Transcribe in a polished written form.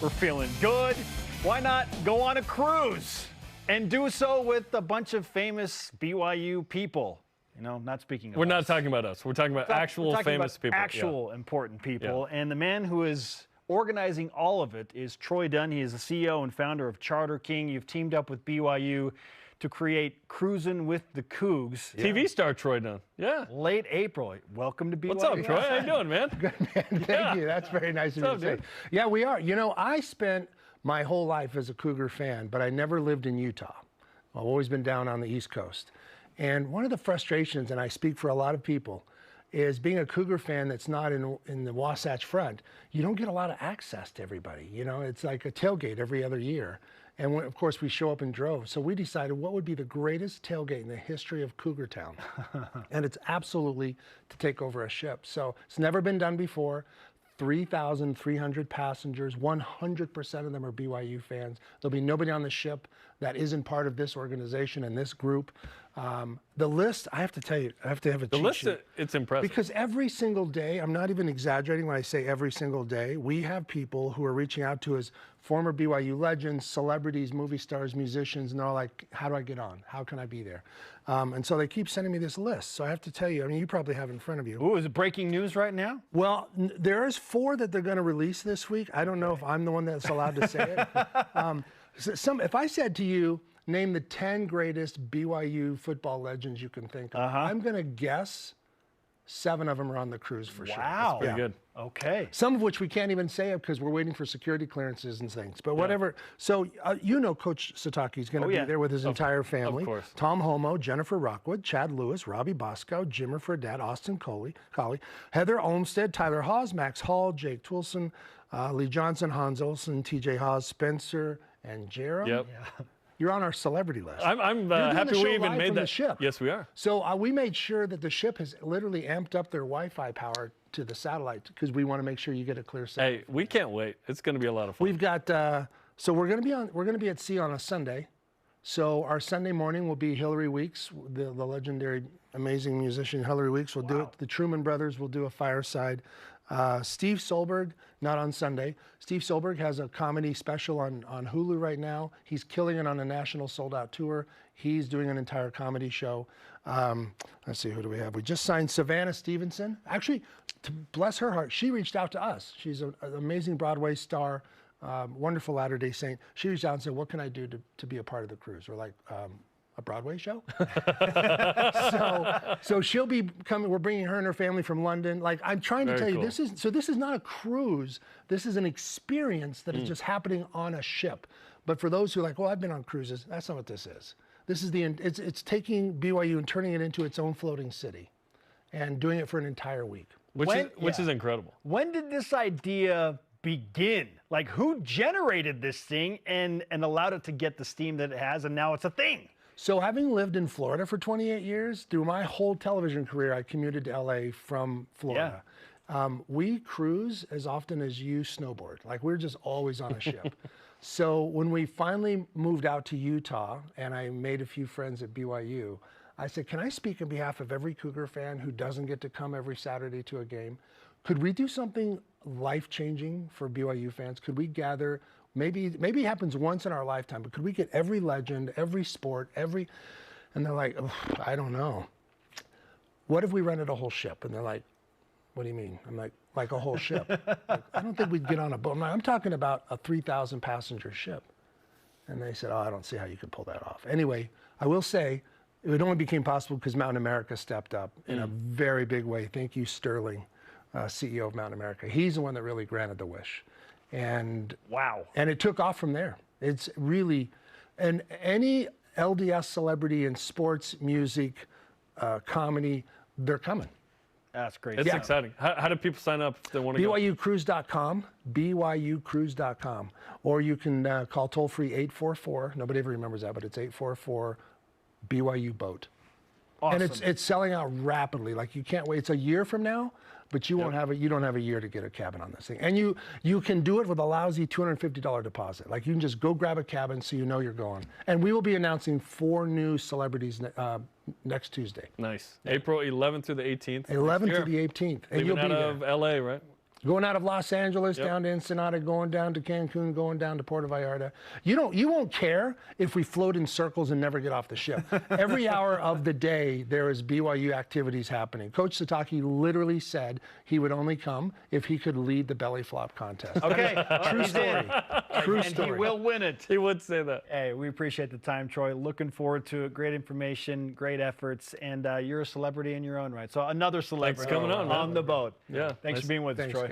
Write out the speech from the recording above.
we're feeling good. Why not go on a cruise and do so with a bunch of famous BYU people? You know, not speaking of We're us. not talking about us. We're talking about actual famous people. Actual important people. Yeah. And the man who is organizing all of it is Troy Dunn. He is the CEO and founder of Charter King. You've teamed up with BYU to create Cruisin with the Cougs. Yeah. TV star Troy Dunn. Yeah. Late April. Welcome to BYU. What's up, Troy? How you doing, man? Good, man. Thank you. That's very nice of you to say. Yeah, we are. You know, I spent my whole life as a Cougar fan, but I never lived in Utah. I've always been down on the East Coast. And one of the frustrations, and I speak for a lot of people, is being a Cougar fan that's not in the Wasatch Front, you don't get a lot of access to everybody. You know, it's like a tailgate every other year. And of course, we show up in droves. So we decided what would be the greatest tailgate in the history of Cougar Town. And it's absolutely to take over a ship. So it's never been done before. 3,300 passengers, 100% of them are BYU fans. There'll be nobody on the ship that isn't part of this organization and this group. The list, I have to tell you, I have to have a cheat sheet. The list, it's impressive. Because every single day, I'm not even exaggerating when I say every single day, we have people who are reaching out to us, former BYU legends, celebrities, movie stars, musicians, and they're all like, how do I get on? How can I be there? And so they keep sending me this list. So I have to tell you, I mean, you probably have it in front of you. Ooh, is it breaking news right now? Well, there's 4 that they're going to release this week. I don't know if I'm the one that's allowed to say it. If I said to you, name the 10 greatest BYU football legends you can think of, I'm going to guess 7 of them are on the cruise for sure. Wow. Pretty good. Okay. Some of which we can't even say because we're waiting for security clearances and things. But whatever. So you know Coach Satake's going to be there with his entire family. Of course. Tom Homo, Jennifer Rockwood, Chad Lewis, Robbie Bosco, Jimmer Fredette, Austin Coley, Heather Olmstead, Tyler Haws, Max Hall, Jake Twilson, Lee Johnson, Hans Olsen, TJ Haws, Spencer, and Jerem. Yep. Yeah. You're on our celebrity list. I'm happy we even made that. Ship. Yes, we are. So we made sure that the ship has literally amped up their Wi-Fi power to the satellite because we want to make sure you get a clear signal. Hey, we can't wait. It's going to be a lot of fun. We've got so we're going to be at sea on a Sunday. So our Sunday morning will be Hillary Weeks, the legendary, amazing musician Hillary Weeks will do it. The Truman Brothers will do a fireside. Steve Solberg, not on Sunday. Steve Solberg has a comedy special on Hulu right now. He's killing it on a national sold-out tour. He's doing an entire comedy show. Let's see, who do we have? We just signed Savannah Stevenson. Actually, to bless her heart, she reached out to us. She's an amazing Broadway star, wonderful Latter-day Saint. She reached out and said, what can I do to be a part of the cruise? We're like, a Broadway show? so she'll be coming. We're bringing her and her family from London. Like, I'm trying to tell you, this is not a cruise. This is an experience that is just happening on a ship. But for those who are like, well, I've been on cruises, that's not what this is. This is it's taking BYU and turning it into its own floating city and doing it for an entire week. Which is incredible. When did this idea begin? Like, who generated this thing and allowed it to get the steam that it has, and now it's a thing? So having lived in Florida for 28 years, through my whole television career, I commuted to LA from Florida. Yeah. We cruise as often as you snowboard. Like, we're just always on a ship. So when we finally moved out to Utah and I made a few friends at BYU, I said, can I speak on behalf of every Cougar fan who doesn't get to come every Saturday to a game? Could we do something life-changing for BYU fans? Could we gather, maybe it happens once in our lifetime, but could we get every legend, every sport, and they're like, I don't know. What if we rented a whole ship? And they're like, what do you mean? I'm like a whole ship. Like, I don't think we'd get on a boat. I'm talking about a 3,000 passenger ship. And they said, I don't see how you could pull that off. Anyway, I will say it only became possible because Mountain America stepped up in a very big way. Thank you, Sterling, CEO of Mountain America. He's the one that really granted the wish. And wow. And it took off from there. It's really, and any LDS celebrity in sports, music, comedy, they're coming. That's great. It's exciting. How do people sign up if they want to go? BYUcruise.com, BYUcruise.com. Or you can call toll-free 844. Nobody ever remembers that, but it's 844 BYU Boat. Awesome. And it's selling out rapidly. Like, you can't wait. It's a year from now, but you won't have you don't have a year to get a cabin on this thing. And you can do it with a lousy $250 deposit. Like, you can just go grab a cabin so you know you're going. And we will be announcing 4 new celebrities next Tuesday. Nice. April 11th through the 18th. 11th to the 18th. And Leaving you'll be out of LA, right? Going out of Los Angeles down to Ensenada, going down to Cancun, going down to Puerto Vallarta. You won't care if we float in circles and never get off the ship. Every hour of the day, there is BYU activities happening. Coach Sataki literally said he would only come if he could lead the belly flop contest. Okay. True story. True story. And he will win it. He would say that. Hey, we appreciate the time, Troy. Looking forward to it. Great information, great efforts, and you're a celebrity in your own right. So another celebrity coming on, man. the boat. Yeah. Thanks for being with us, Troy.